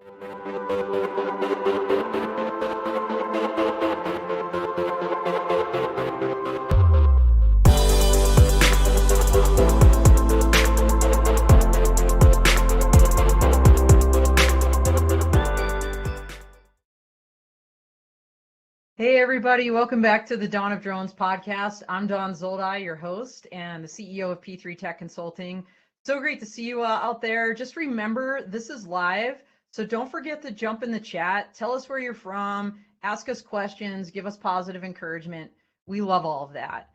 Hey everybody, welcome back to the Dawn of Drones podcast. I'm Dawn Zoldi, your host and the CEO of P3 Tech Consulting. So great to see you out there. Just remember, this is live, so don't forget to jump in the chat. Tell us where you're from, ask us questions, give us positive encouragement. We love all of that.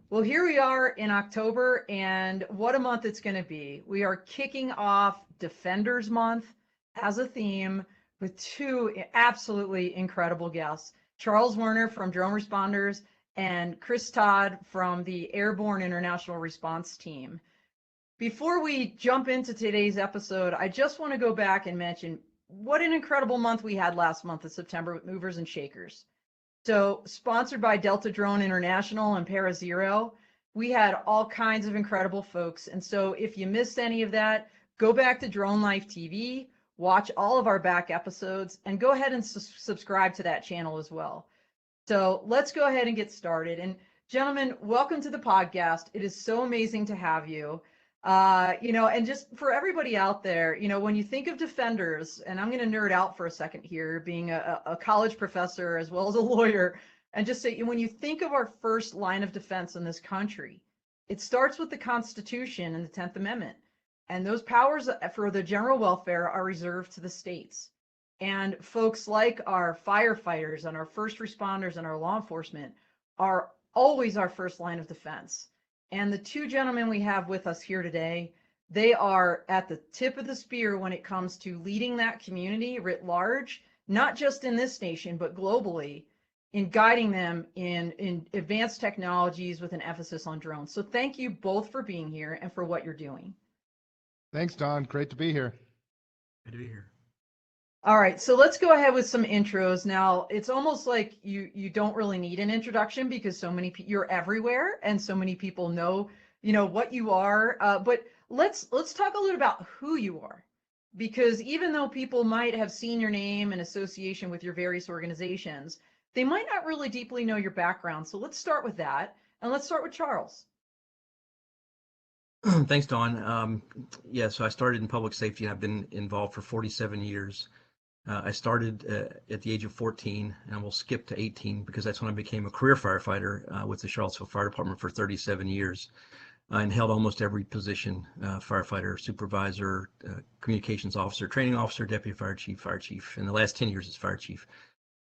Well, here we are in October, and what a month it's going to be. We are kicking off Defenders Month as a theme with two absolutely incredible guests. Charles Werner from DRONERESPONDERS and Chris Todd from the Airborne International Response Team. Before we jump into today's episode, I just want to go back and mention what an incredible month we had last month of September with Movers and Shakers. So sponsored by Delta Drone International and ParaZero, we had all kinds of incredible folks. And so if you missed any of that, go back to DroneLife TV, watch all of our back episodes, and go ahead and subscribe to that channel as well. So let's go ahead and get started. And gentlemen, welcome to the podcast. It is so amazing to have you. And just for everybody out there, when you think of defenders, and I'm going to nerd out for a second here, being a college professor as well as a lawyer, and just say, when you think of our first line of defense in this country, it starts with the Constitution and the 10th Amendment. And those powers for the general welfare are reserved to the states. And folks like our firefighters and our first responders and our law enforcement are always our first line of defense. And the two gentlemen we have with us here today, they are at the tip of the spear when it comes to leading that community writ large, not just in this nation, but globally, in guiding them in advanced technologies with an emphasis on drones. So thank you both for being here and for what you're doing. Thanks, Don. Great to be here. Good to be here. All right, so let's go ahead with some intros. Now, it's almost like you don't really need an introduction because so many you're everywhere and so many people know what you are. But let's talk a little about who you are, because even though people might have seen your name in association with your various organizations, they might not really deeply know your background. So let's start with that, and let's start with Charles. Thanks, Dawn. So I started in public safety, and I've been involved for 47 years. I started at the age of 14, and we'll skip to 18 because that's when I became a career firefighter with the Charlottesville Fire Department for 37 years and held almost every position, firefighter, supervisor, communications officer, training officer, deputy fire chief, and the last 10 years as fire chief.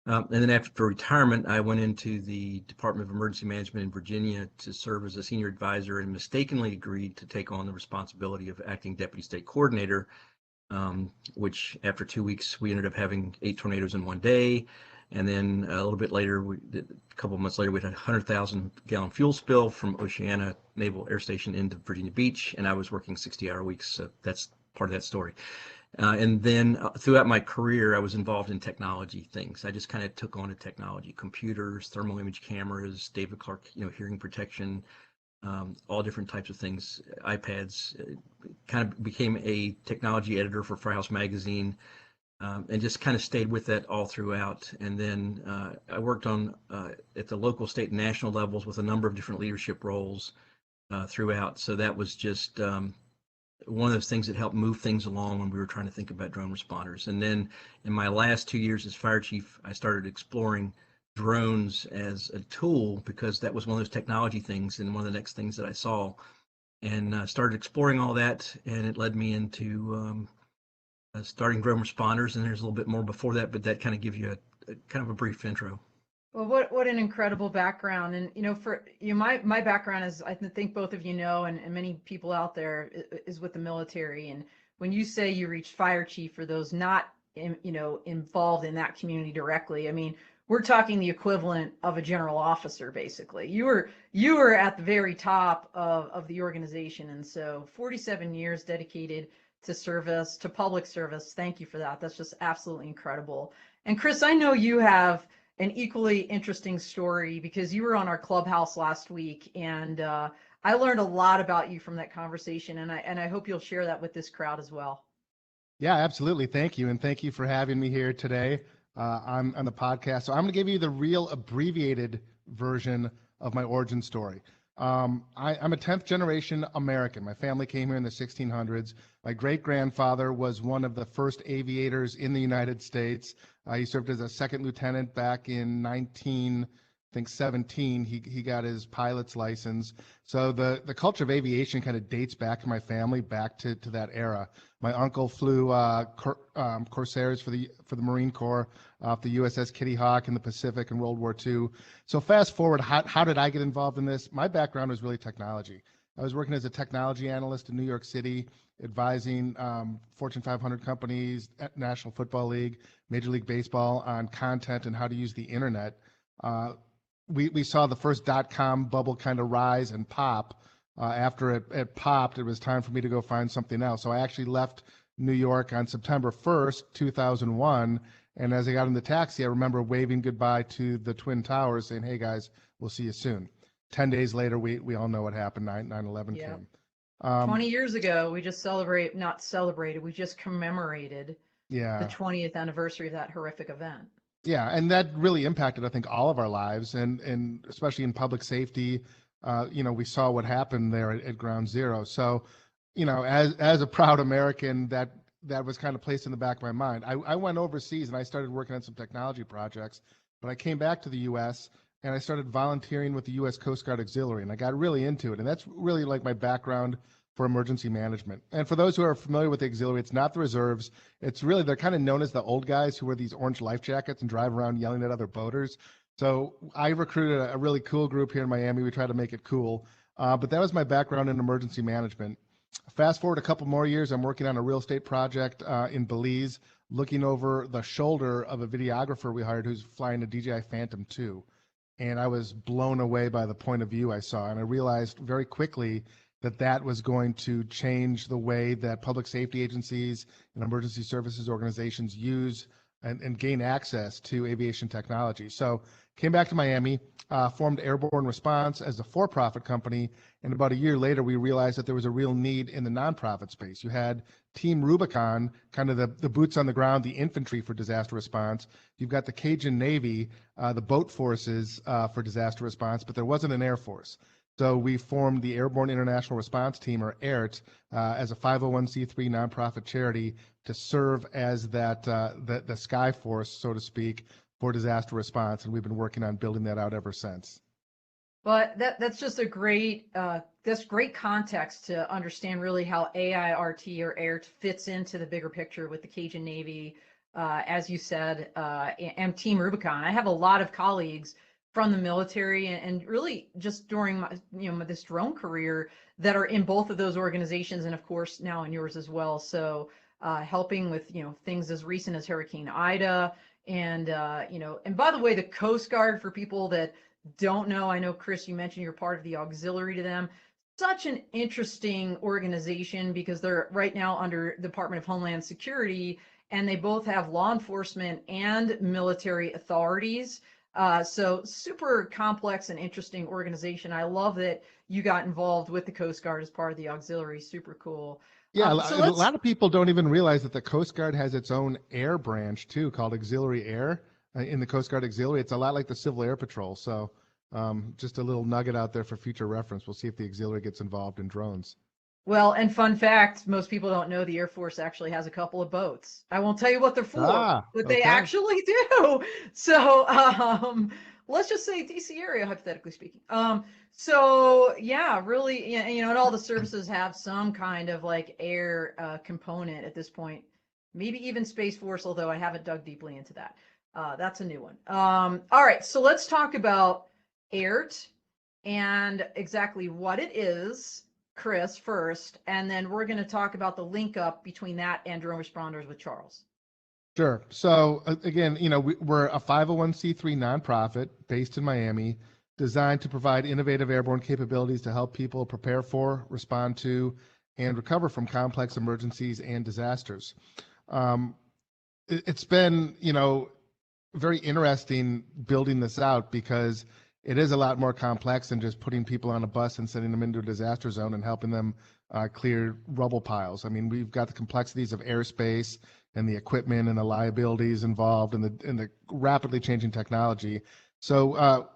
And then after retirement, I went into the Department of Emergency Management in Virginia to serve as a senior advisor and mistakenly agreed to take on the responsibility of acting deputy state coordinator, which after 2 weeks, we ended up having 8 tornadoes in one day. And then a little bit later, a couple of months later, we had a 100,000-gallon fuel spill from Oceana Naval Air Station into Virginia Beach, and I was working 60-hour weeks. So that's part of that story. And then throughout my career, I was involved in technology things. I just kind of took on a technology, computers, thermal image cameras, David Clark, hearing protection, all different types of things, iPads, kind of became a technology editor for Firehouse Magazine, and just kind of stayed with that all throughout. And then I worked on at the local, state, and national levels with a number of different leadership roles throughout. So that was just one of those things that helped move things along when we were trying to think about drone responders. And then in my last 2 years as fire chief, I started exploring drones as a tool because that was one of those technology things and one of the next things that I saw, and started exploring all that, and it led me into starting drone responders. And there's a little bit more before that, but that kind of gives you a kind of a brief intro. Well, what an incredible background. And for my background is, I think both of you know, and many people out there, is with the military. And when you say you reached fire chief, for those not involved in that community directly, I mean, we're talking the equivalent of a general officer, basically. You were at the very top of the organization, and so 47 years dedicated to service, to public service. Thank you for that. That's just absolutely incredible. And Chris, I know you have an equally interesting story because you were on our Clubhouse last week, and I learned a lot about you from that conversation, and I hope you'll share that with this crowd as well. Yeah, absolutely. Thank you. And thank you for having me here today on the podcast. So I'm going to give you the real abbreviated version of my origin story. I'm a 10th generation American. My family came here in the 1600s. My great grandfather was one of the first aviators in the United States. He served as a second lieutenant back in 17. He got his pilot's license. So the culture of aviation kind of dates back in my family, back to that era. My uncle flew Corsairs for the Marine Corps off the USS Kitty Hawk in the Pacific in World War II. So fast forward, how did I get involved in this? My background was really technology. I was working as a technology analyst in New York City, advising Fortune 500 companies, National Football League, Major League Baseball on content and how to use the internet. We saw the first .com bubble kind of rise and pop. After it popped, it was time for me to go find something else. So I actually left New York on September 1st, 2001. And as I got in the taxi, I remember waving goodbye to the Twin Towers saying, hey, guys, we'll see you soon. 10 days later, we all know what happened. 9/11 came. 20 years ago, we just we just commemorated the 20th anniversary of that horrific event. Yeah, and that really impacted, I think, all of our lives, and especially in public safety. We saw what happened there at Ground Zero. So, as a proud American, that was kind of placed in the back of my mind. I went overseas and I started working on some technology projects, but I came back to the U.S. and I started volunteering with the U.S. Coast Guard Auxiliary, and I got really into it. And that's really like my background for emergency management. And for those who are familiar with the auxiliary, it's not the reserves. It's really, they're kind of known as the old guys who wear these orange life jackets and drive around yelling at other boaters. So I recruited a really cool group here in Miami. We try to make it cool. But that was my background in emergency management. Fast forward a couple more years, I'm working on a real estate project in Belize, looking over the shoulder of a videographer we hired who's flying a DJI Phantom 2. And I was blown away by the point of view I saw. And I realized very quickly that was going to change the way that public safety agencies and emergency services organizations use and gain access to aviation technology. So came back to Miami, formed Airborne Response as a for-profit company, and about a year later, we realized that there was a real need in the nonprofit space. You had Team Rubicon, kind of the boots on the ground, the infantry for disaster response. You've got the Cajun Navy, the boat forces for disaster response, but there wasn't an Air Force. So we formed the Airborne International Response Team, or AIRT, as a 501c3 nonprofit charity to serve as the Sky Force, so to speak, for disaster response, and we've been working on building that out ever since. Well, that's just a great context to understand really how AIRT or AIRT fits into the bigger picture with the Cajun Navy, as you said, and Team Rubicon. I have a lot of colleagues from the military and really just during my, this drone career that are in both of those organizations, and of course now in yours as well. So helping with things as recent as Hurricane Ida, and and by the way, the Coast Guard, for people that don't know, I know Chris, you mentioned you're part of the auxiliary to them. Such an interesting organization because they're right now under Department of Homeland Security, and they both have law enforcement and military authorities. So super complex and interesting organization. I love that you got involved with the Coast Guard as part of the auxiliary. Super cool. Yeah, a lot of people don't even realize that the Coast Guard has its own air branch too, called Auxiliary Air. In the Coast Guard Auxiliary, it's a lot like the Civil Air Patrol. So just a little nugget out there for future reference. We'll see if the auxiliary gets involved in drones. Well, and fun fact, most people don't know the Air Force actually has a couple of boats. I won't tell you what they're for, but they actually do. So let's just say DC area, hypothetically speaking. So yeah, really, and all the services have some kind of like air component at this point, maybe even Space Force, although I haven't dug deeply into that. That's a new one. All right, so let's talk about AIRT and exactly what it is, Chris, first, and then we're going to talk about the link up between that and Drone Responders with Charles. Sure. So again, we're a 501c3 nonprofit based in Miami, designed to provide innovative airborne capabilities to help people prepare for, respond to, and recover from complex emergencies and disasters. It's been, very interesting building this out because it is a lot more complex than just putting people on a bus and sending them into a disaster zone and helping them clear rubble piles. I mean, we've got the complexities of airspace and the equipment and the liabilities involved and the rapidly changing technology. So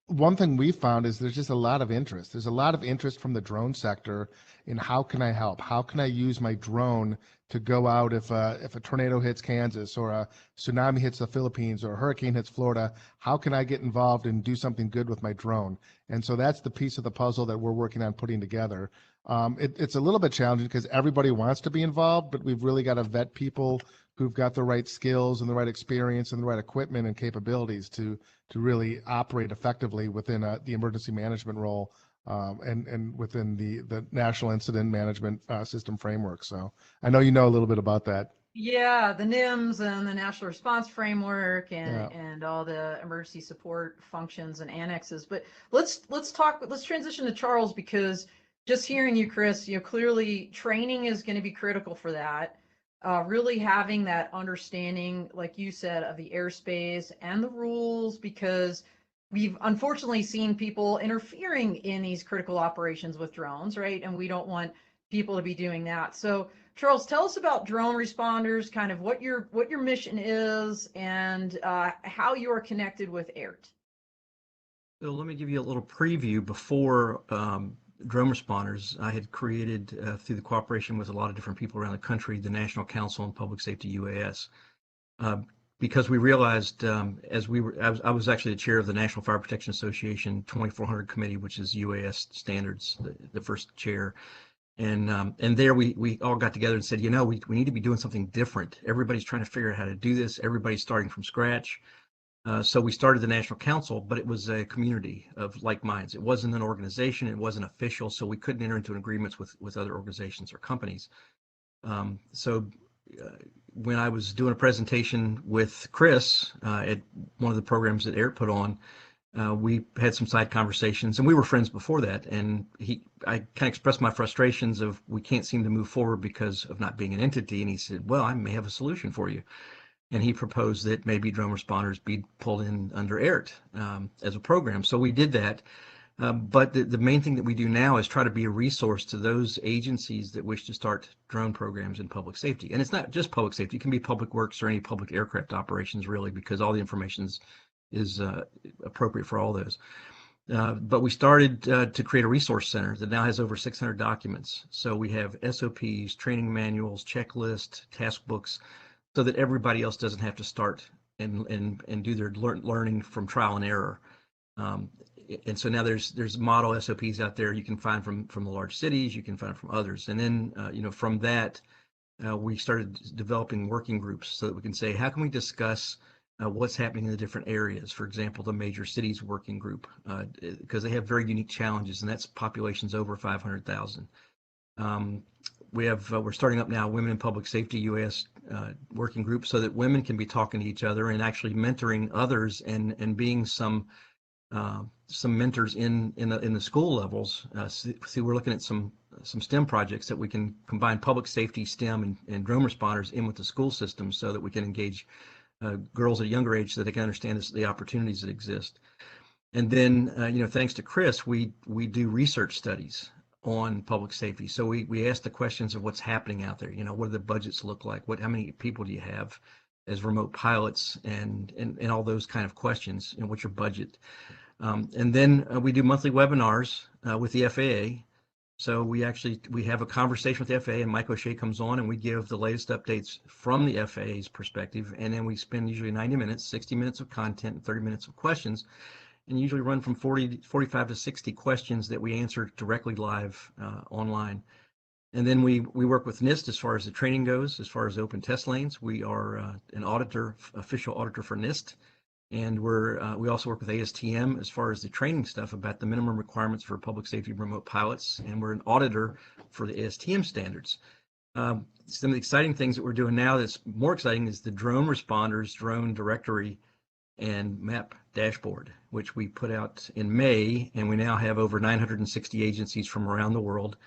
one thing we found is there's just a lot of interest. There's a lot of interest from the drone sector in how can I help? How can I use my drone to go out if a tornado hits Kansas or a tsunami hits the Philippines or a hurricane hits Florida? How can I get involved and do something good with my drone? And so that's the piece of the puzzle that we're working on putting together. It's a little bit challenging because everybody wants to be involved, but we've really got to vet people who've got the right skills and the right experience and the right equipment and capabilities to really operate effectively within the emergency management role and within the National Incident Management System framework. So I know you know a little bit about that. Yeah, the NIMS and the National Response Framework Yeah. and all the emergency support functions and annexes. But let's transition to Charles, because just hearing you, Chris, clearly training is going to be critical for that. Really having that understanding, like you said, of the airspace and the rules, because we've unfortunately seen people interfering in these critical operations with drones, right? And we don't want people to be doing that. So Charles, tell us about drone responders, kind of what your mission is, and how you are connected with AIRT. So let me give you a little preview. Before drone responders, I had created, through the cooperation with a lot of different people around the country, the National Council on Public Safety, UAS, because we realized I was actually the chair of the National Fire Protection Association 2400 committee, which is UAS standards, the first chair. And there we all got together and said, we need to be doing something different. Everybody's trying to figure out how to do this. Everybody's starting from scratch. So we started the National Council, but it was a community of like minds. It wasn't an organization. It wasn't official. So we couldn't enter into agreements with other organizations or companies. When I was doing a presentation with Chris at one of the programs that AIRT put on, we had some side conversations, and we were friends before that. And I kind of expressed my frustrations of we can't seem to move forward because of not being an entity. And he said, well, I may have a solution for you. And he proposed that maybe drone responders be pulled in under AIRT as a program. So we did that. But the main thing that we do now is try to be a resource to those agencies that wish to start drone programs in public safety. And it's not just public safety. It can be public works or any public aircraft operations, really, because all the information is appropriate for all those. But we started to create a resource center that now has over 600 documents. So we have SOPs, training manuals, checklists, task books, so that everybody else doesn't have to start and do their learning from trial and error. And so now there's model SOPs out there you can find from the large cities, you can find from others. And then from that, we started developing working groups so that we can say, how can we discuss what's happening in the different areas? For example, the major cities working group, because they have very unique challenges, and that's populations over 500,000. We're starting up now Women in Public Safety UAS working group, so that women can be talking to each other and actually mentoring others and being some mentors in the school levels. So we're looking at some STEM projects that we can combine public safety, STEM, and drone responders in with the school system, so that we can engage girls at a younger age so that they can understand the opportunities that exist. And then, thanks to Chris, we do research studies on public safety. So we ask the questions of what's happening out there. What do the budgets look like? How many people do you have as remote pilots, and all those kind of questions? What's your budget? And then we do monthly webinars with the FAA. So we have a conversation with the FAA, and Mike O'Shea comes on, and we give the latest updates from the FAA's perspective. And then we spend usually 90 minutes, 60 minutes of content, and 30 minutes of questions, and usually run from 45 to 60 questions that we answer directly live online. And then we work with NIST as far as the training goes, as far as open test lanes. We are an official auditor for NIST. And we also work with ASTM as far as the training stuff about the minimum requirements for public safety remote pilots. And we're an auditor for the ASTM standards. Some of the exciting things that we're doing now that's more exciting is the drone responders, drone directory, and map dashboard, which we put out in May. And we now have over 960 agencies from around the world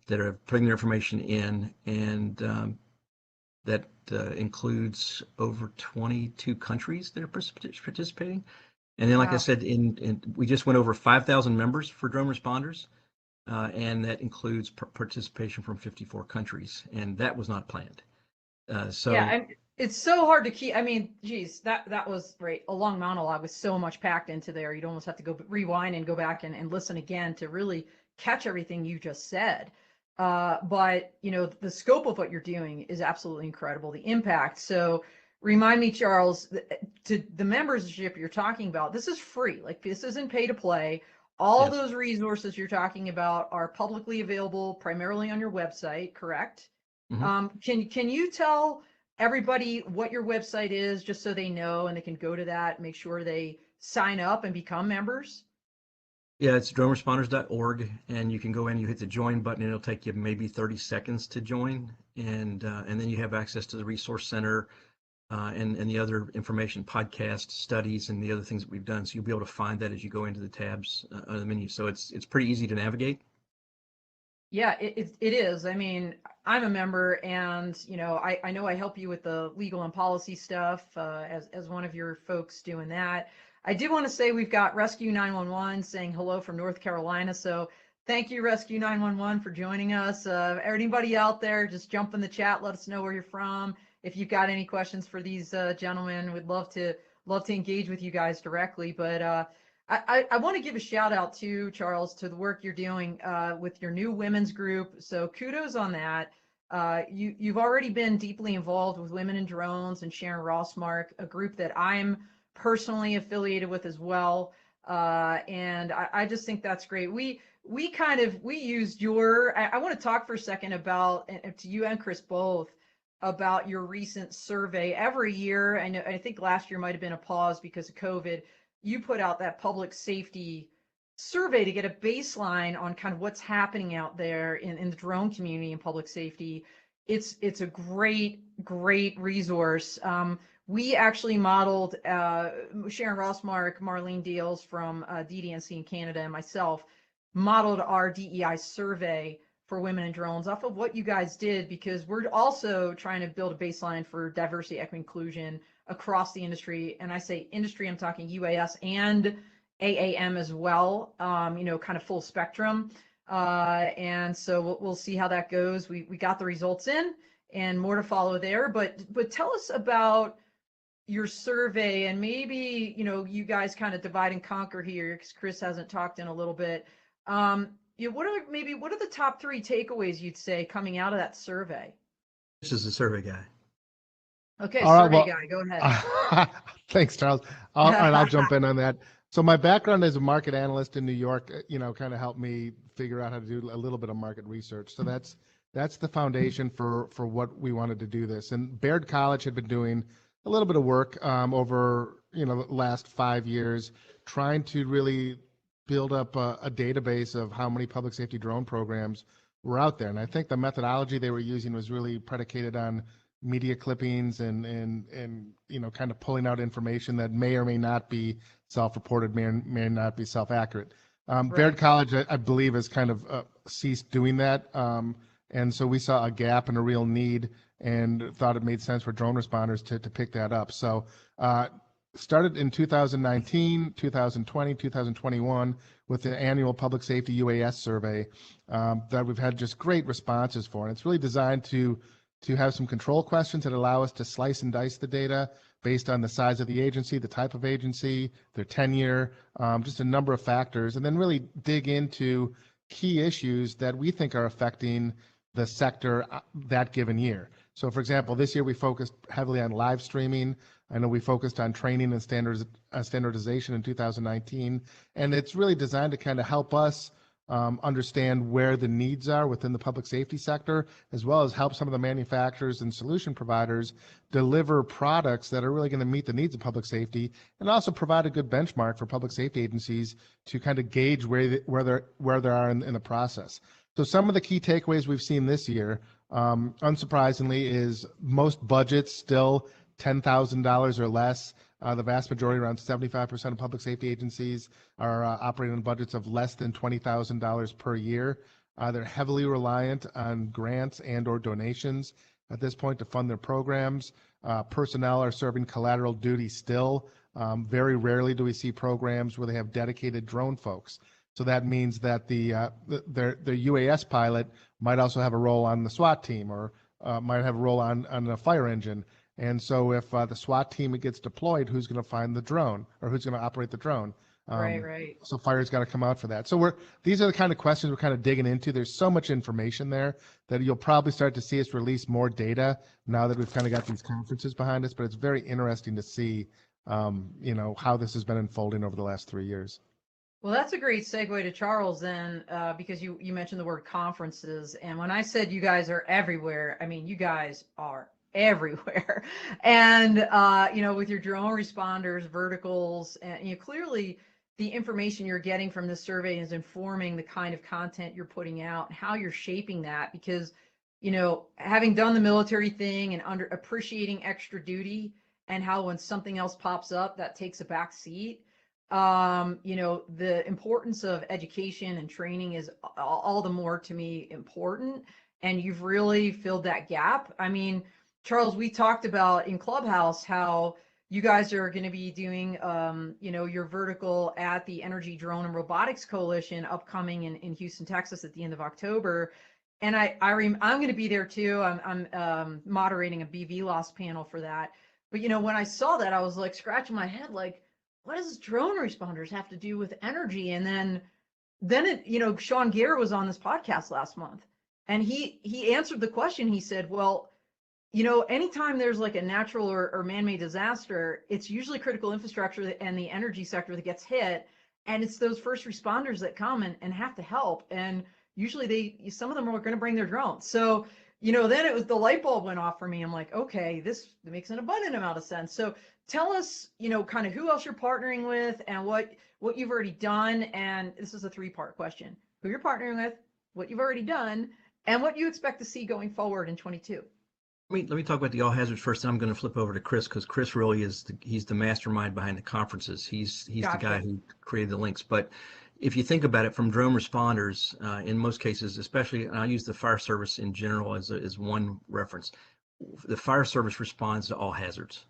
that are putting their information in. And that includes over 22 countries that are participating. And then, like I said, we just went over 5,000 members for drone responders. and that includes participation from 54 countries, and that was not planned. So yeah, and it's so hard to keep. I mean, geez, that was right, a long monologue with so much packed into there. You'd almost have to go rewind and go back and listen again to really catch everything you just said. But the scope of what you're doing is absolutely incredible. The impact. So remind me, Charles, to the membership you're talking about, this is free. Like, this isn't pay to play. All yes, those resources you're talking about are publicly available, primarily on your website, correct? hmm Can you tell everybody what your website is, just so they know and they can go to that, make sure they sign up and become members? yeah, it's DroneResponders.org, and you can go in, you hit the join button, and it'll take you maybe 30 seconds to join, and then you have access to the resource center, and the other information, podcasts, studies, and the other things that we've done. So you'll be able to find that as you go into the tabs of the menu. So it's pretty easy to navigate. Yeah, it is. I mean, I'm a member, and I know I help you with the legal and policy stuff, as one of your folks doing that. I did want to say we've got Rescue 911 saying hello from North Carolina. So thank you, Rescue 911, for joining us. Anybody out there, just jump in the chat. Let us know where you're from. If you've got any questions for these gentlemen, we'd love to engage with you guys directly. But I want to give a shout out to Charles, to the work you're doing with your new women's group. So kudos on that. You've already been deeply involved with Women in Drones and Sharon Rossmark, a group that I'm personally affiliated with as well. And I just think that's great. We used your, I want to talk for a second about, and to you and Chris both, about your recent survey. Every year, I think last year might have been a pause because of COVID. You put out that public safety survey to get a baseline on kind of what's happening out there in the drone community and public safety. It's a great resource. We actually modeled, Sharon Rossmark, Marlene Deals from DDNC in Canada, and myself modeled our DEI survey for women in drones off of what you guys did, because we're also trying to build a baseline for diversity, equity, inclusion across the industry. And I say industry, I'm talking UAS and AAM as well, kind of full spectrum. And so we'll see how that goes. We got the results in, and more to follow there. But tell us about your survey, and maybe you guys kind of divide and conquer here, because Chris hasn't talked in a little bit. What are the top 3 takeaways you'd say coming out of that survey? This is the survey guy. Okay, All right, survey well, guy, go ahead. thanks, Charles. All right, I'll jump in on that. So my background as a market analyst in New York, kind of helped me figure out how to do a little bit of market research. So that's the foundation for what we wanted to do this. And Baird College had been doing a little bit of work over the last 5 years, trying to really build up a database of how many public safety drone programs were out there. And I think the methodology they were using was really predicated on media clippings and kind of pulling out information that may or may not be self-reported, may not be self-accurate. Baird College, I believe, has kind of ceased doing that. And so we saw a gap and a real need, and thought it made sense for drone responders to pick that up. So started in 2019, 2020, 2021 with the annual public safety UAS survey that we've had just great responses for. And it's really designed to have some control questions that allow us to slice and dice the data based on the size of the agency, the type of agency, their tenure, just a number of factors, and then really dig into key issues that we think are affecting the sector that given year. So for example, this year we focused heavily on live streaming. I know we focused on training and standardization in 2019, and it's really designed to kind of help us understand where the needs are within the public safety sector, as well as help some of the manufacturers and solution providers deliver products that are really going to meet the needs of public safety, and also provide a good benchmark for public safety agencies to kind of gauge where they are in the process. So some of the key takeaways we've seen this year, unsurprisingly, is most budgets still $10,000 or less. The vast majority, around 75% of public safety agencies, are operating on budgets of less than $20,000 per year. They're heavily reliant on grants and or donations at this point to fund their programs. Personnel are serving collateral duty still. Very rarely do we see programs where they have dedicated drone folks. So that means that the UAS pilot might also have a role on the SWAT team, or might have a role on a fire engine. And so if the SWAT team gets deployed, who's going to find the drone, or who's going to operate the drone? Right. So fire's got to come out for that. So these are the kind of questions we're kind of digging into. There's so much information there that you'll probably start to see us release more data now that we've kind of got these conferences behind us. But it's very interesting to see, how this has been unfolding over the last 3 years. Well, that's a great segue to Charles then, because you mentioned the word conferences. And when I said you guys are everywhere, I mean, you guys are everywhere. And, with your drone responders, verticals, and clearly the information you're getting from this survey is informing the kind of content you're putting out and how you're shaping that. Because, having done the military thing and appreciating extra duty and how when something else pops up, that takes a back seat. The importance of education and training is all the more to me important. And you've really filled that gap. I mean, Charles, we talked about in Clubhouse how you guys are going to be doing, your vertical at the Energy Drone and Robotics Coalition upcoming in Houston, Texas at the end of October. And I'm going to be there too. I'm moderating a BV loss panel for that. But, when I saw that, I was like scratching my head, like, what does drone responders have to do with energy? And then it, Sean Gear was on this podcast last month, and he answered the question. He said, well, anytime there's like a natural or man-made disaster, it's usually critical infrastructure and the energy sector that gets hit. And it's those first responders that come and have to help. And usually some of them are going to bring their drones. So, then it was the light bulb went off for me. I'm like, okay, this makes an abundant amount of sense. So tell us, kind of who else you're partnering with and what you've already done. And this is a 3-part question: who you're partnering with, what you've already done, and what you expect to see going forward in 22. Let me talk about the all hazards first, and I'm going to flip over to Chris, because Chris really he's the mastermind behind the conferences. He's Gotcha. The guy who created the links. But if you think about it, from drone responders, in most cases, especially, and I'll use the fire service in general as one reference, the fire service responds to all hazards.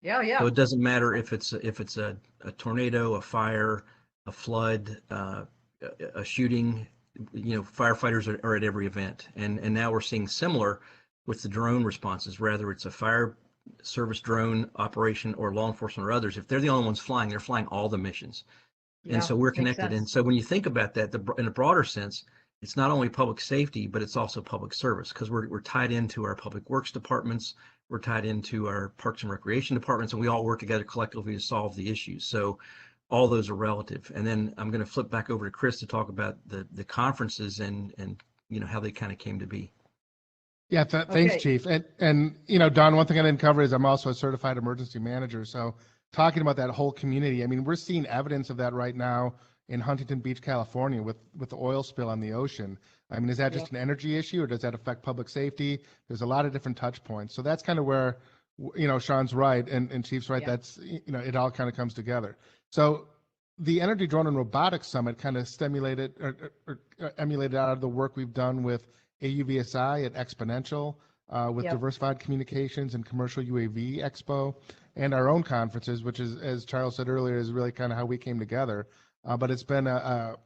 Yeah. So it doesn't matter if it's a tornado, a fire, a flood, a shooting. Firefighters are at every event, and now we're seeing similar with the drone responses. Rather it's a fire service drone operation or law enforcement or others. If they're the only ones flying, they're flying all the missions. And so we're connected. And so when you think about that, in a broader sense, it's not only public safety, but it's also public service, because we're tied into our public works departments, we're tied into our parks and recreation departments, and we all work together collectively to solve the issues. So all those are relative. And then I'm going to flip back over to Chris to talk about the conferences and how they kind of came to be. Yeah, thanks, Chief. And Don, one thing I didn't cover is I'm also a certified emergency manager. So talking about that whole community, I mean, we're seeing evidence of that right now in Huntington Beach, California, with the oil spill on the ocean. I mean, is that just an energy issue, or does that affect public safety? There's a lot of different touch points. So that's kind of where, Sean's right and Chief's right. That's, it all kind of comes together. So the Energy Drone and Robotics Summit kind of stimulated or emulated out of the work we've done with AUVSI at Exponential, with Diversified Communications and Commercial UAV Expo, and our own conferences, which is, as Charles said earlier, is really kind of how we came together. But it's been a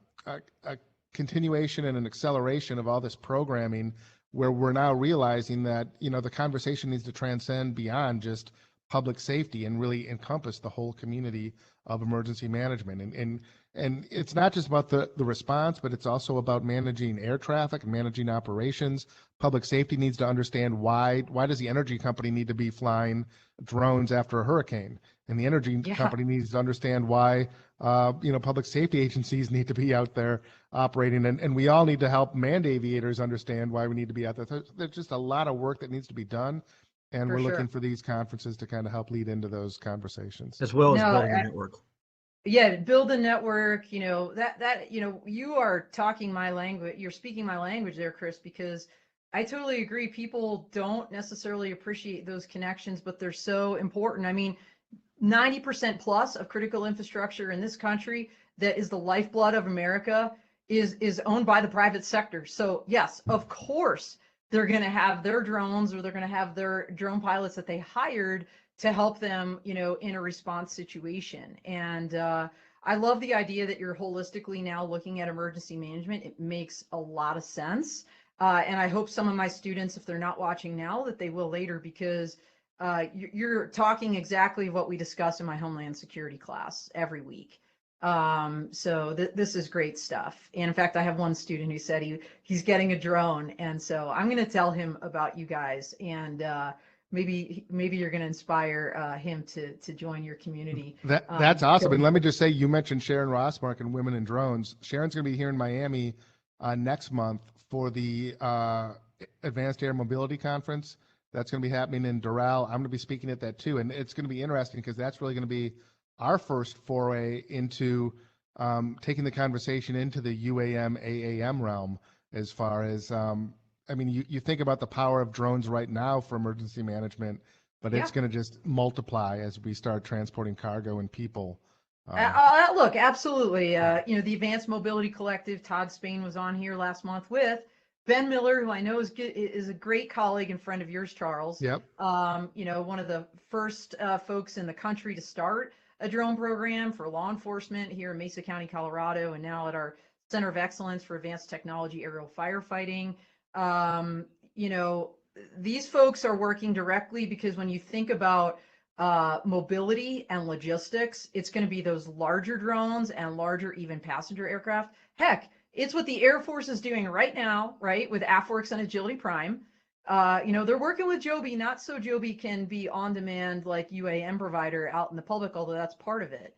continuation and an acceleration of all this programming, where we're now realizing that the conversation needs to transcend beyond just public safety and really encompass the whole community of emergency management. And it's not just about the response, but it's also about managing air traffic and managing operations. Public safety needs to understand why does the energy company need to be flying drones after a hurricane? And the energy company needs to understand why public safety agencies need to be out there operating. And we all need to help manned aviators understand why we need to be out there. There's just a lot of work that needs to be done. And we're looking for these conferences to kind of help lead into those conversations. As well as building a network. Yeah, build a network, you are talking my language, you're speaking my language there, Chris, because I totally agree. People don't necessarily appreciate those connections, but they're so important. I mean, 90% plus of critical infrastructure in this country that is the lifeblood of America is owned by the private sector. So yes, of course, they're going to have their drones, or they're going to have their drone pilots that they hired to help them, in a response situation. And I love the idea that you're holistically now looking at emergency management. It makes a lot of sense. And I hope some of my students, if they're not watching now, that they will later, because you're talking exactly what we discuss in my Homeland Security class every week. So this is great stuff. And in fact, I have one student who said he's getting a drone. And so I'm going to tell him about you guys, and maybe you're going to inspire him to join your community. That's awesome. And let me just say, you mentioned Sharon Rossmark and Women in Drones. Sharon's going to be here in Miami next month for the Advanced Air Mobility Conference. That's going to be happening in Doral. I'm going to be speaking at that too. And it's going to be interesting because that's really going to be our first foray into taking the conversation into the UAM, AAM realm, as far as, I mean, you think about the power of drones right now for emergency management, but it's going to just multiply as we start transporting cargo and people. Look, absolutely. You know, the Advanced Mobility Collective, Todd Spain was on here last month with Ben Miller, who I know is a great colleague and friend of yours, Charles. Yep. You know, one of the first folks in the country to start a drone program for law enforcement here in Mesa County, Colorado, and now at our Center of Excellence for Advanced Technology Aerial Firefighting. You know, these folks are working directly, because when you think about mobility and logistics, it's going to be those larger drones and larger even passenger aircraft. Heck, it's what the Air Force is doing right now, right, with AFWERX and Agility Prime. You know, they're working with Joby, not so Joby can be on demand like UAM provider out in the public, although that's part of it.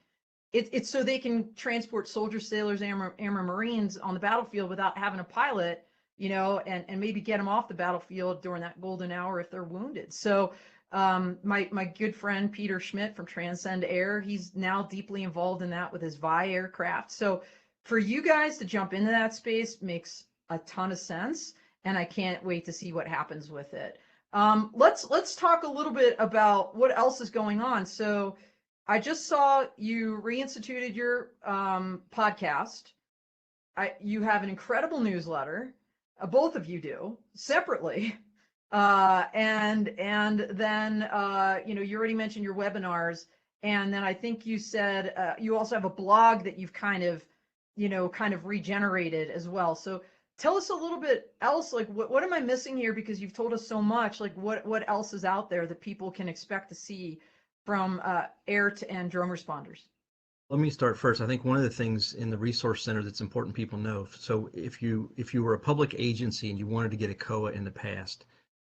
It's so they can transport soldiers, sailors, airmen, Marines on the battlefield without having a pilot, you know, and maybe get them off the battlefield during that golden hour if they're wounded. So my good friend Peter Schmidt from Transcend Air, he's now deeply involved in that with his Vi aircraft. So for you guys to jump into that space makes a ton of sense, and I can't wait to see what happens with it. Let's talk a little bit about what else is going on. So I just saw you reinstituted your podcast. You have an incredible newsletter. Both of you do separately. And then you know, you already mentioned your webinars, and then I think you said you also have a blog that you've kind of regenerated as well. So tell us a little bit else, like what am I missing here? Because you've told us so much, like what else is out there that people can expect to see from AIRT and drone responders? Let me start first. I think one of the things in the resource center that's important people know. So if you were a public agency and you wanted to get a COA in the past,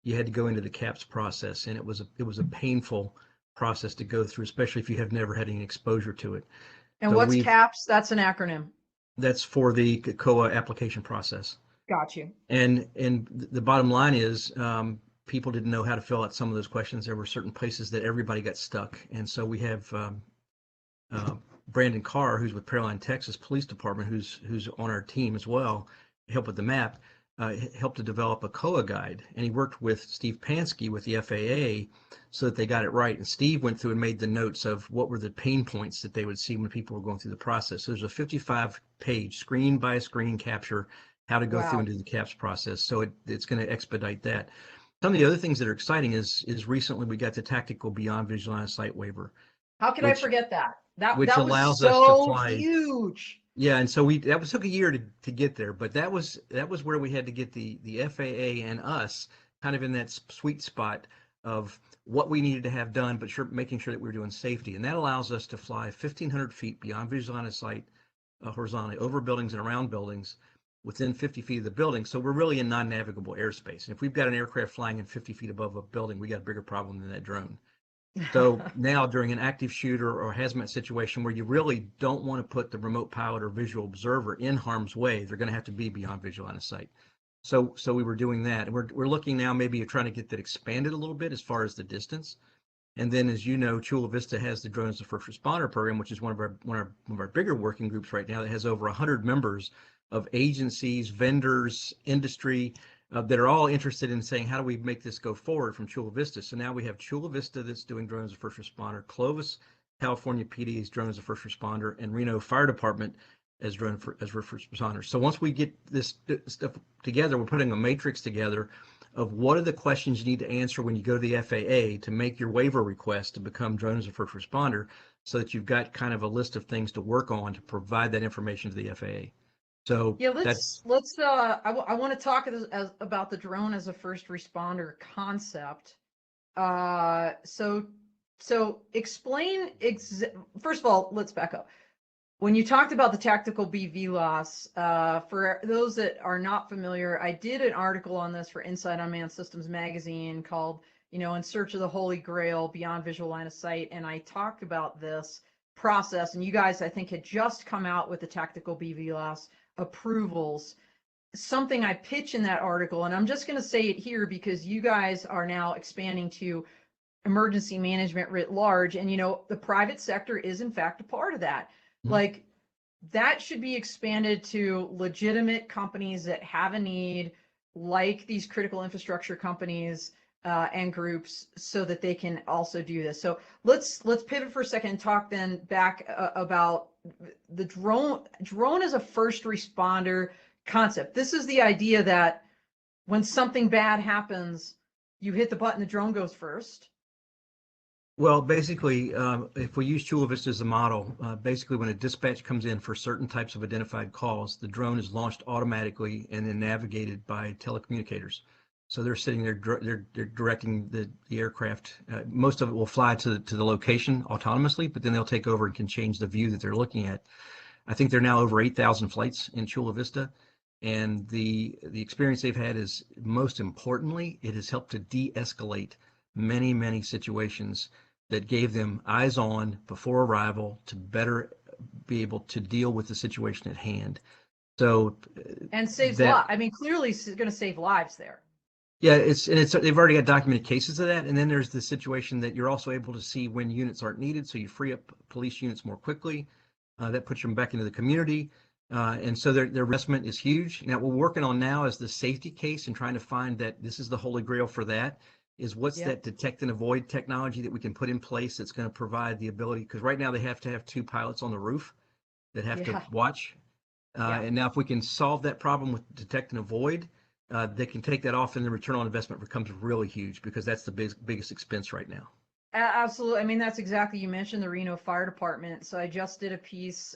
you had to go into the CAPS process, and it was a painful process to go through, especially if you have never had any exposure to it. And so what's CAPS? That's an acronym. That's for the COA application process. Got you. And the bottom line is, people didn't know how to fill out some of those questions. There were certain places that everybody got stuck, and so we have Brandon Carr, who's with Pearline, Texas Police Department, who's on our team as well, help with the map, helped to develop a COA guide, and he worked with Steve Pansky with the FAA so that they got it right. And Steve went through and made the notes of what were the pain points that they would see when people were going through the process. So there's a 55-page screen by screen capture how to go through and do the CAPS process. So it's going to expedite that. Some of the other things that are exciting is recently we got the tactical beyond visual line of sight waiver. How could I forget that? That allows was so us to fly huge. Yeah, and so that took a year to get there, but that was where we had to get the FAA and us kind of in that sweet spot of what we needed to have done, but making sure that we were doing safety. And that allows us to fly 1,500 feet beyond visual line of sight, horizontally over buildings and around buildings within 50 feet of the building. So we're really in non-navigable airspace. And if we've got an aircraft flying in 50 feet above a building, we got a bigger problem than that drone. So now during an active shooter or hazmat situation where you really don't want to put the remote pilot or visual observer in harm's way, they're going to have to be beyond visual line of sight. So we were doing that, and we're looking now maybe at trying to get that expanded a little bit as far as the distance. And then, as you know, Chula Vista has the Drones as a First Responder program, which is one of our bigger working groups right now that has over 100 members of agencies, vendors, industry, that are all interested in saying, how do we make this go forward from Chula Vista? So now we have Chula Vista that's doing Drones as a First Responder, Clovis, California PD is Drones as a First Responder, and Reno Fire Department as Drone as First Responders. So once we get this stuff together, we're putting a matrix together of what are the questions you need to answer when you go to the FAA to make your waiver request to become drone as a first responder, so that you've got kind of a list of things to work on to provide that information to the FAA. So Yeah, that's I want to talk about the drone as a first responder concept. So explain, first of all, let's back up. When you talked about the tactical BV loss, for those that are not familiar, I did an article on this for Inside Unmanned Systems magazine called, In Search of the Holy Grail, Beyond Visual Line of Sight. And I talked about this process, and you guys, I think, had just come out with the tactical BV loss approvals, something I pitch in that article. And I'm just going to say it here because you guys are now expanding to emergency management writ large. And, the private sector is in fact a part of that. Like, that should be expanded to legitimate companies that have a need, like these critical infrastructure companies and groups, so that they can also do this. So let's pivot for a second and talk then back about the drone as a first responder concept. This is the idea that when something bad happens, you hit the button, the drone goes first. Well, basically, if we use Chula Vista as a model, basically when a dispatch comes in for certain types of identified calls, the drone is launched automatically and then navigated by telecommunicators. So they're sitting there, they're directing the aircraft. Most of it will fly to the location autonomously, but then they'll take over and can change the view that they're looking at. I think there are now over 8,000 flights in Chula Vista. And the experience they've had is, most importantly, it has helped to de-escalate many, many situations that gave them eyes on before arrival to better be able to deal with the situation at hand. So and saves lives. I mean, clearly it's going to save lives there. Yeah, they've already got documented cases of that. And then there's the situation that you're also able to see when units aren't needed, so you free up police units more quickly. That puts them back into the community. And so their investment is huge. Now, what we're working on now is the safety case and trying to find that this is the holy grail for that, is what's that detect and avoid technology that we can put in place that's going to provide the ability, because right now they have to have 2 pilots on the roof that have to watch. And now if we can solve that problem with detect and avoid, they can take that off, and the return on investment becomes really huge, because that's the biggest expense right now. Absolutely. I mean, that's exactly, you mentioned the Reno Fire Department. So I just did a piece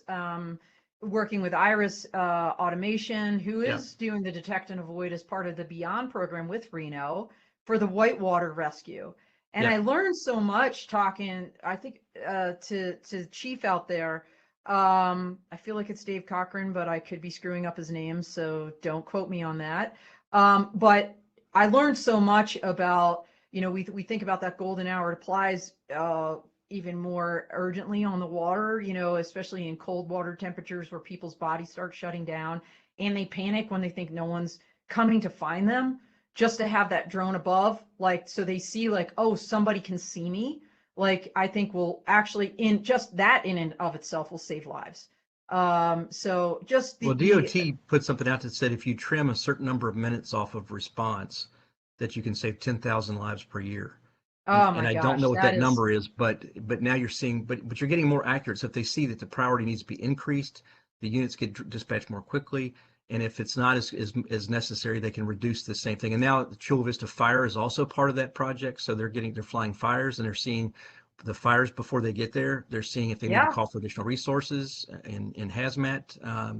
working with Iris Automation, who is doing the detect and avoid as part of the Beyond program with Reno for the whitewater rescue. And I learned so much talking, I think, to Chief out there. I feel like it's Dave Cochran, but I could be screwing up his name, so don't quote me on that. But I learned so much about, we think about that golden hour. It applies even more urgently on the water, especially in cold water temperatures where people's bodies start shutting down and they panic when they think no one's coming to find them. Just to have that drone above, like, so they see like, oh, somebody can see me. Like, I think will actually, in just that in and of itself, will save lives. So just well, DOT put something out that said if you trim a certain number of minutes off of response, that you can save 10,000 lives per year. Oh my and I gosh, don't know what that number is, but now you're seeing, but you're getting more accurate. So if they see that the priority needs to be increased, the units get dispatched more quickly. And if it's not as necessary, they can reduce the same thing. And now the Chula Vista Fire is also part of that project. So they're flying fires, and they're seeing the fires before they get there. They're seeing if they need to call for additional resources in hazmat.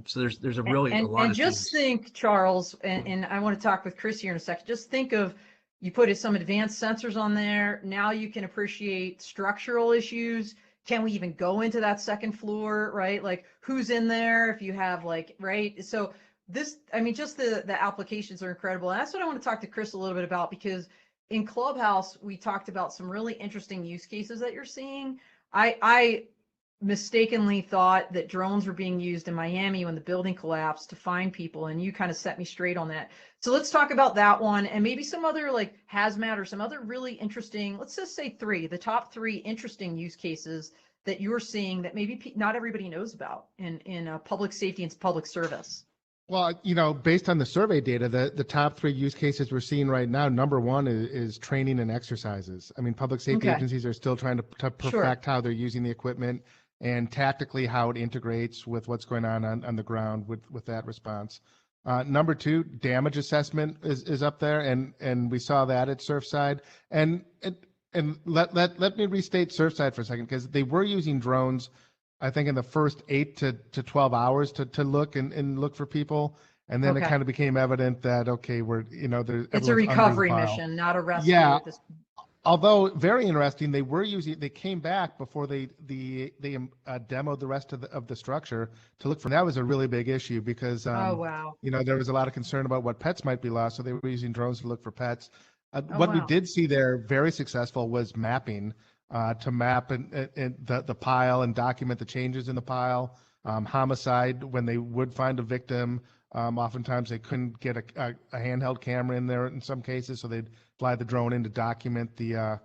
So there's a lot and of just things. think, Charles, and I want to talk with Chris here in a second. Just think of, you put some advanced sensors on there. Now you can appreciate structural issues. Can we even go into that second floor, right? Like, who's in there if you have right? So this, I mean, just the applications are incredible. And that's what I want to talk to Chris a little bit about, because in Clubhouse, we talked about some really interesting use cases that you're seeing. I mistakenly thought that drones were being used in Miami when the building collapsed to find people, and you kind of set me straight on that. So let's talk about that one, and maybe some other like hazmat or some other really interesting, let's just say the top 3 interesting use cases that you're seeing that maybe not everybody knows about in public safety and public service. Well, based on the survey data, the top 3 use cases we're seeing right now, number 1 is training and exercises. I mean, public safety agencies are still trying to perfect how they're using the equipment and tactically how it integrates with what's going on the ground with that response. Number two, damage assessment is up there, and we saw that at Surfside. And let me restate Surfside for a second, because they were using drones, I think, in the first 8 to 12 hours to look and look for people. And then it Okay. kind of became evident that, okay, It's a recovery mission, not a rescue Yeah. at this point. Although very interesting, they came back before they demoed the rest of the structure to look for. That was a really big issue because Oh, wow. there was a lot of concern about what pets might be lost, so they were using drones to look for pets. Oh, What we wow. did see there, very successful, was mapping, to map the pile and document the changes in the pile. Homicide, when they would find a victim, oftentimes they couldn't get a handheld camera in there in some cases, so they'd fly the drone in to document the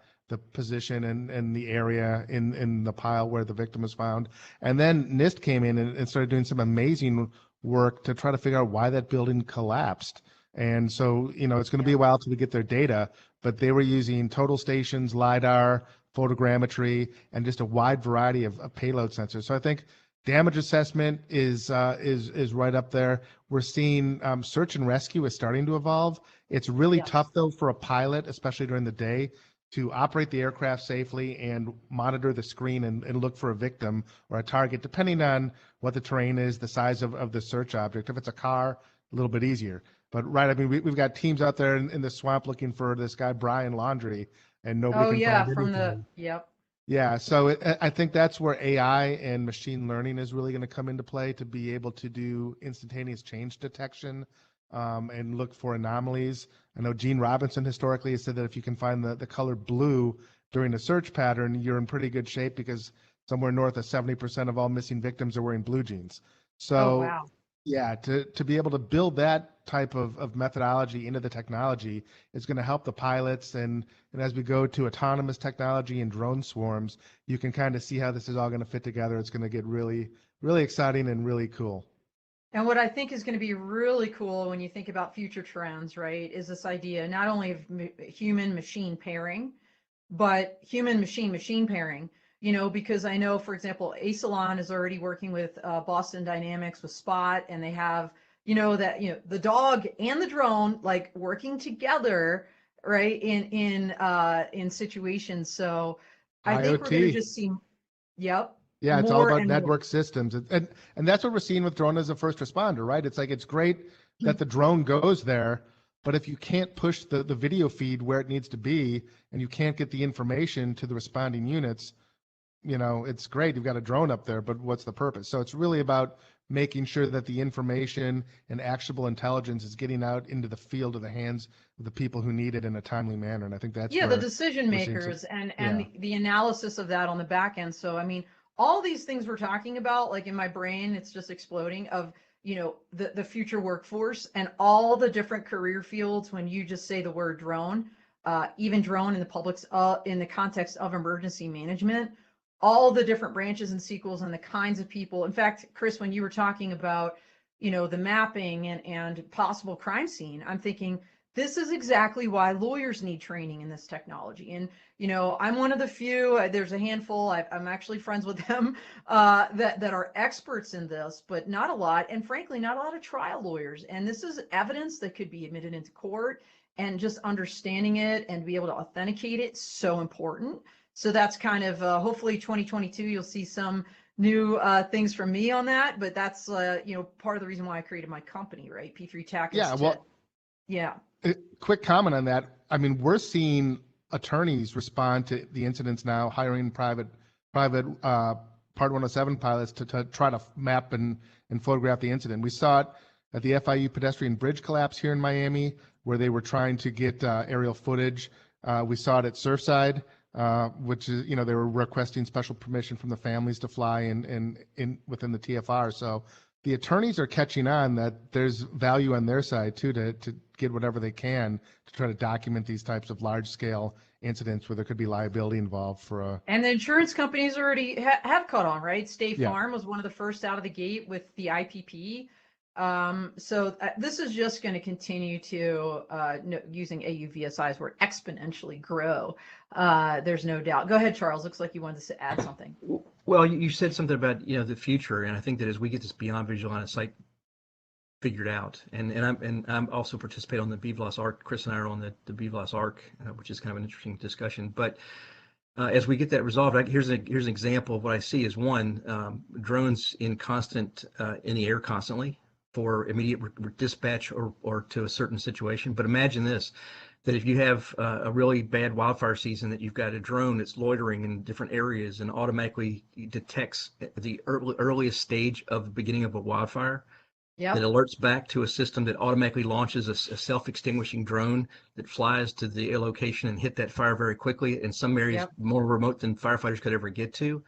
position and the area in the pile where the victim was found. And then NIST came in and started doing some amazing work to try to figure out why that building collapsed. And so, it's going to be a while till we get their data, but they were using total stations, LiDAR, photogrammetry, and just a wide variety of payload sensors. So I think damage assessment is right up there. We're seeing search and rescue is starting to evolve. It's really Yes. tough, though, for a pilot, especially during the day, to operate the aircraft safely and monitor the screen and look for a victim or a target, depending on what the terrain is, the size of the search object. If it's a car, a little bit easier. But right, I mean, we've got teams out there in the swamp looking for this guy, Brian Laundrie, and nobody Oh, can yeah, find from anything. yep. Yeah, so I think that's where AI and machine learning is really going to come into play, to be able to do instantaneous change detection, and look for anomalies. I know Gene Robinson historically has said that if you can find the color blue during a search pattern, you're in pretty good shape, because somewhere north of 70% of all missing victims are wearing blue jeans. Oh, So wow. yeah, to be able to build that type of methodology into the technology is going to help the pilots. And as we go to autonomous technology and drone swarms, you can kind of see how this is all going to fit together. It's going to get really, really exciting and really cool. And what I think is going to be really cool when you think about future trends, right, is this idea not only of human machine pairing, but human machine pairing, because I know, for example, Asalon is already working with Boston Dynamics with Spot, and they have, the dog and the drone like working together, right, in situations. So I think we're going to IoT. just see, yep, Yeah, it's all more about and more. network systems. And that's what we're seeing with drone as a first responder, right? It's like, it's great that the drone goes there, but if you can't push the video feed where it needs to be, and you can't get the information to the responding units, it's great. You've got a drone up there, but what's the purpose? So it's really about making sure that the information and actionable intelligence is getting out into the field, of the hands of the people who need it in a timely manner. And I think that's Yeah, the where decision we're seeing some, makers and yeah. the analysis of that on the back end. So I mean, all these things we're talking about, like in my brain, it's just exploding of, the future workforce and all the different career fields. When you just say the word drone, even drone in the public's in the context of emergency management, all the different branches and sequels and the kinds of people. In fact, Chris, when you were talking about, the mapping and possible crime scene, I'm thinking this is exactly why lawyers need training in this technology. And, I'm one of the few, there's a handful, I'm actually friends with them, that are experts in this, but not a lot. And frankly, not a lot of trial lawyers. And this is evidence that could be admitted into court, and just understanding it and be able to authenticate it, so important. So that's kind of, hopefully 2022, you'll see some new things from me on that. But that's, part of the reason why I created my company, right? P3 Tech is Yeah, well, yeah. quick comment on that. I mean, we're seeing attorneys respond to the incidents now, hiring private Part 107 pilots to try to map and photograph the incident. We saw it at the FIU pedestrian bridge collapse here in Miami, where they were trying to get aerial footage. We saw it at Surfside, which is, they were requesting special permission from the families to fly in within the TFR. So the attorneys are catching on that there's value on their side too, to get whatever they can to try to document these types of large scale incidents where there could be liability involved for a. And the insurance companies already have caught on, right? State Yeah. Farm was one of the first out of the gate with the IPP. So this is just going to continue to, using AUVSIs, where exponentially grow. There's no doubt. Go ahead, Charles. Looks like you wanted to add something. Well, you said something about, the future, and I think that as we get this beyond visual line of sight figured out. I'm also participate on the BVLOS ARC. Chris and I are on the BVLOS ARC, which is kind of an interesting discussion. But as we get that resolved, here's an example of what I see is one, drones in the air constantly for immediate dispatch or to a certain situation. But imagine this, that if you have a really bad wildfire season, that you've got a drone that's loitering in different areas and automatically detects the earliest stage of the beginning of a wildfire, that alerts back to a system that automatically launches a self-extinguishing drone that flies to the location and hit that fire very quickly in some areas more remote than firefighters could ever get to.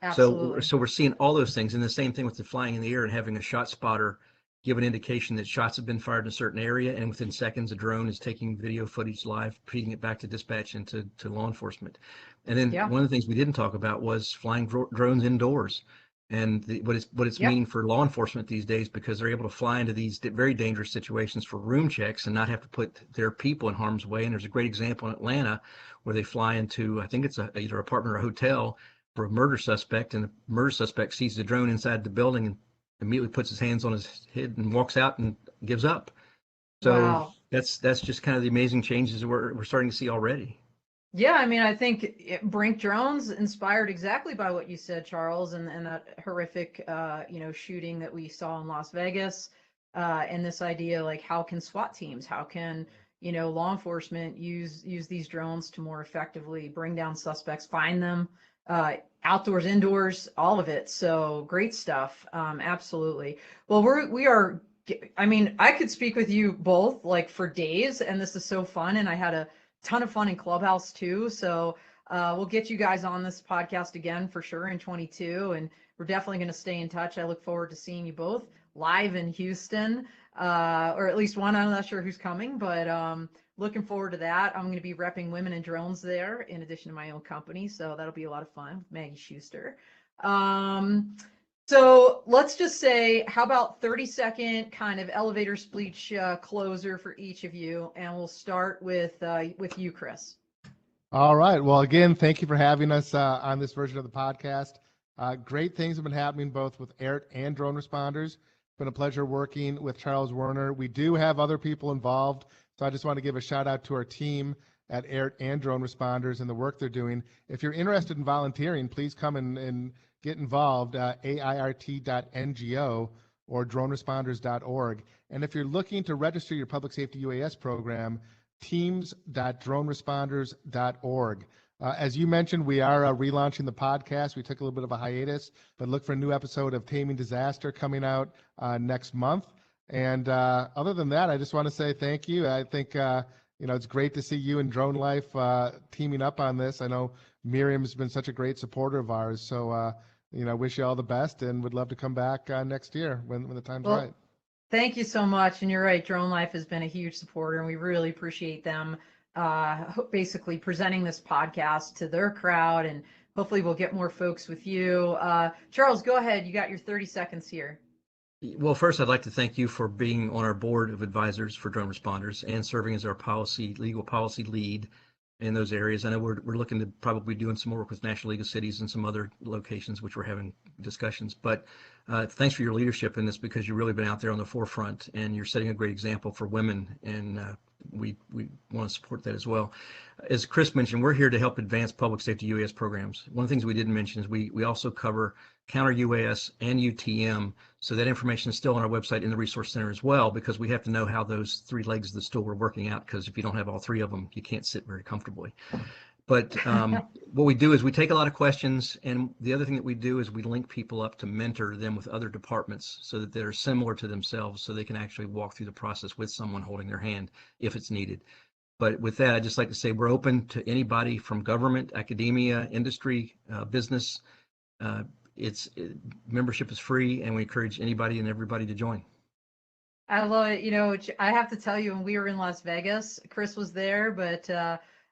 Absolutely. So we're seeing all those things, and the same thing with the flying in the air and having a shot spotter give an indication that shots have been fired in a certain area, and within seconds a drone is taking video footage live, feeding it back to dispatch and to law enforcement. And then one of the things we didn't talk about was flying drones indoors, and what it's meaning for law enforcement these days, because they're able to fly into these very dangerous situations for room checks and not have to put their people in harm's way. And there's a great example in Atlanta where they fly into, I think it's either an apartment or a hotel for a murder suspect, and the murder suspect sees the drone inside the building and immediately puts his hands on his head and walks out and gives up. So that's just kind of the amazing changes we're starting to see already. Yeah, I mean, I think Brink drones inspired exactly by what you said, Charles, and that horrific, shooting that we saw in Las Vegas, and this idea, like, how can SWAT teams, how can, law enforcement use these drones to more effectively bring down suspects, find them, outdoors, indoors, all of it. So great stuff. Absolutely. Well, we are. I mean, I could speak with you both like for days, and this is so fun, and I had a ton of fun in Clubhouse too. So we'll get you guys on this podcast again for sure in 22, and we're definitely going to stay in touch. I look forward to seeing you both live in Houston, or at least one. I'm not sure who's coming, but looking forward to that. I'm going to be repping women in drones there in addition to my own company. So that'll be a lot of fun with Maggie Schuster. So let's just say, how about 30-second kind of elevator speech closer for each of you, and we'll start with you, Chris. All right. Well, again, thank you for having us on this version of the podcast. Great things have been happening both with AIRT and drone responders. It's been a pleasure working with Charles Werner. We do have other people involved, so I just want to give a shout out to our team at AIRT and drone responders and the work they're doing. If you're interested in volunteering, please come and get involved, AIRT.ngo or DroneResponders.org. And if you're looking to register your public safety UAS program, teams.droneresponders.org. As you mentioned, we are relaunching the podcast. We took a little bit of a hiatus, but look for a new episode of Taming Disaster coming out next month. And other than that, I just want to say thank you. I think it's great to see you and DroneLife teaming up on this. I know Miriam's been such a great supporter of ours. So, wish you all the best and would love to come back next year when the time's right. Thank you so much. And you're right, DroneLife has been a huge supporter, and we really appreciate them basically presenting this podcast to their crowd. And hopefully we'll get more folks with you. Charles, go ahead. You got your 30 seconds here. Well, first, I'd like to thank you for being on our board of advisors for drone responders and serving as our legal policy lead in those areas. I know we're looking to probably doing some more work with National League of Cities and some other locations, which we're having discussions. But thanks for your leadership in this, because you've really been out there on the forefront and you're setting a great example for women, and we want to support that as well. As Chris mentioned, we're here to help advance public safety UAS programs. One of the things we didn't mention is we also cover counter UAS and UTM, so that information is still on our website in the Resource Center as well, because we have to know how those three legs of the stool are working out, because if you don't have all three of them, you can't sit very comfortably. But what we do is we take a lot of questions, and the other thing that we do is we link people up to mentor them with other departments so that they're similar to themselves, so they can actually walk through the process with someone holding their hand if it's needed. But with that, I'd just like to say we're open to anybody from government, academia, industry, business. Membership is free, and we encourage anybody and everybody to join. I love it. I have to tell you, when we were in Las Vegas, Chris was there, but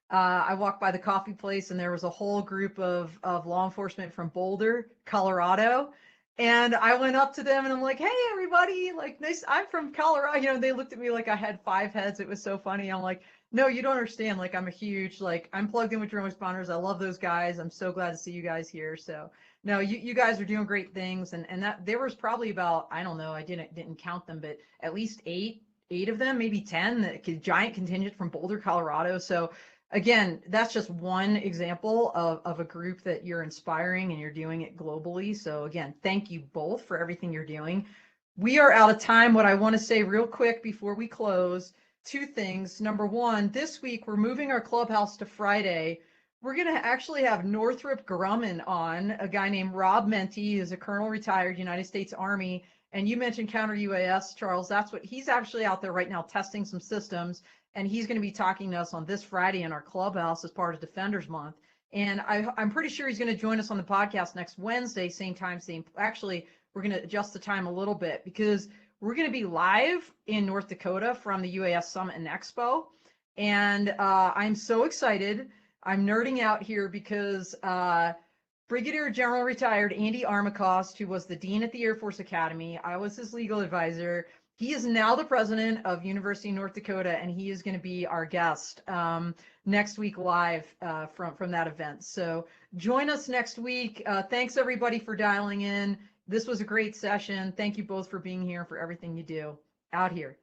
I walked by the coffee place, and there was a whole group of law enforcement from Boulder, Colorado. And I went up to them and I'm like, hey, everybody, like, nice. I'm from Colorado. They looked at me like I had 5 heads. It was so funny. I'm like, No, you don't understand. Like, I'm a huge, like, I'm plugged in with drone responders. I love those guys. I'm so glad to see you guys here. So, no, you guys are doing great things. And that there was probably about, I don't know, I didn't count them, but at least eight of them, maybe 10, giant contingent from Boulder, Colorado. So, again, that's just one example of a group that you're inspiring, and you're doing it globally. So, again, thank you both for everything you're doing. We are out of time. What I want to say real quick before we close, two things. Number one, this week we're moving our clubhouse to Friday. We're going to actually have Northrop Grumman on, a guy named Rob Menti, who's a colonel retired United States Army. And you mentioned counter UAS, Charles. That's what he's actually out there right now testing some systems. And he's going to be talking to us on this Friday in our clubhouse as part of Defenders Month. And I'm pretty sure he's going to join us on the podcast next Wednesday, same time, same. Actually, we're going to adjust the time a little bit because we're going to be live in North Dakota from the UAS Summit and Expo. And I'm so excited. I'm nerding out here because Brigadier General retired Andy Armacost, who was the dean at the Air Force Academy, I was his legal advisor. He is now the president of University of North Dakota, and he is going to be our guest next week live from that event. So join us next week. Thanks, everybody, for dialing in. This was a great session. Thank you both for being here, for everything you do. Out here.